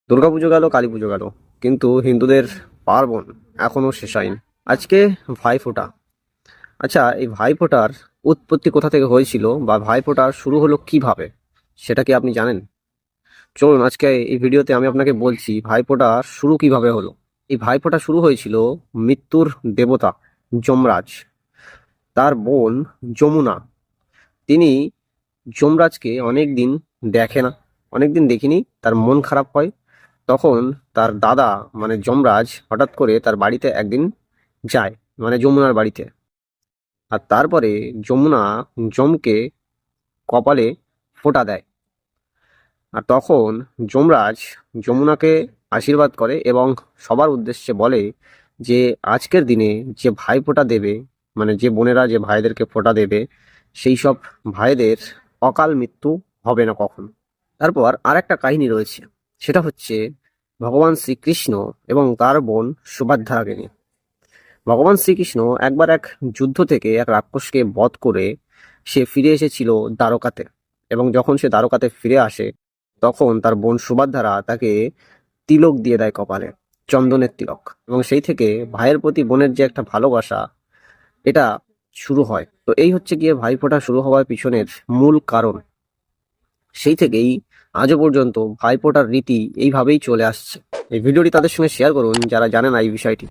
দুর্গাপুজো গেল, কালী পুজো গেল, কিন্তু হিন্দুদের পার্বণ এখনো শেষ হয়নি। আজকে ভাইফোঁটা। আচ্ছা, এই ভাইফোঁটার উৎপত্তি কোথা থেকে হয়েছিল বা ভাইফোঁটা শুরু হলো কিভাবে, সেটা কি আপনি জানেন? চলুন আজকে এই ভিডিওতে আমি আপনাকে বলছি ভাইফোঁটা শুরু কিভাবে হলো। এই ভাইফোঁটা শুরু হয়েছিল মৃত্যুর দেবতা যমরাজ, তার বোন যমুনা। তিনি যমরাজকে অনেকদিন দেখিনি, তার মন খারাপ হয়। তখন তার দাদা মানে যমরাজ হঠাৎ করে তার বাড়িতে একদিন যায়, মানে যমুনার বাড়িতে। আর তারপরে যমুনা যমকে কপালে ফোঁটা দেয়। আর তখন যমরাজ যমুনাকে আশীর্বাদ করে এবং সবার উদ্দেশ্যে বলে যে আজকের দিনে যে ভাই ফোঁটা দেবে, মানে যে বোনেরা যে ভাইদেরকে ফোঁটা দেবে, সেই সব ভাইদের অকাল মৃত্যু হবে না কখন। তারপর আর একটা কাহিনী রয়েছে, সেটা হচ্ছে ভগবান শ্রীকৃষ্ণ এবং তার বোন সুভদ্রাকে নিয়ে। ভগবান শ্রীকৃষ্ণ একবার এক যুদ্ধ থেকে এক রাক্ষসকে বধ করে সে ফিরে এসেছিল দ্বারকাতে। এবং যখন সে দ্বারকাতে ফিরে আসে, তখন তার বোন সুভদ্রা তাকে তিলক দিয়ে দেয় কপালে, চন্দনের তিলক। এবং সেই থেকে ভাইয়ের প্রতি বোনের যে একটা ভালোবাসা, এটা শুরু হয়। তো এই হচ্ছে গিয়ে ভাইফোঁটা শুরু হওয়ার পিছনের মূল কারণ। সেই থেকেই আজও পর্যন্ত ভাইফোঁটার রীতি এইভাবেই চলে আসছে। এই ভিডিওটি তাদের সঙ্গে শেয়ার করুন যারা জানে না এই বিষয়টি।